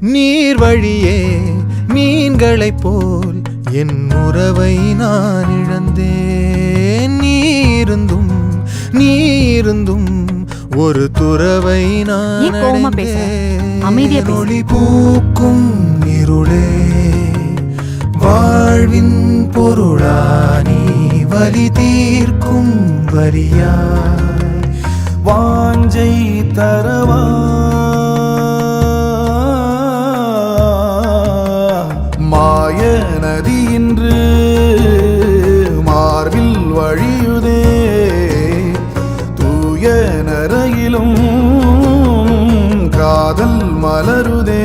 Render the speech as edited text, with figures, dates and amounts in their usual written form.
நீர் வழியே மீன்களைப் போல் என் உறவை நான் இழந்தேன். நீருந்தும் ஒரு துறவை நான் அடைந்தேன். ஒளி பூக்கும் இருளே வாழ்வின் பொருளானி வலி தீர்க்கும் வரியாய் வாஞ்சை தரவா மாய நதி இன்று மார்பில் வழியுதே தூய நரையிலும் காதல் மலருதே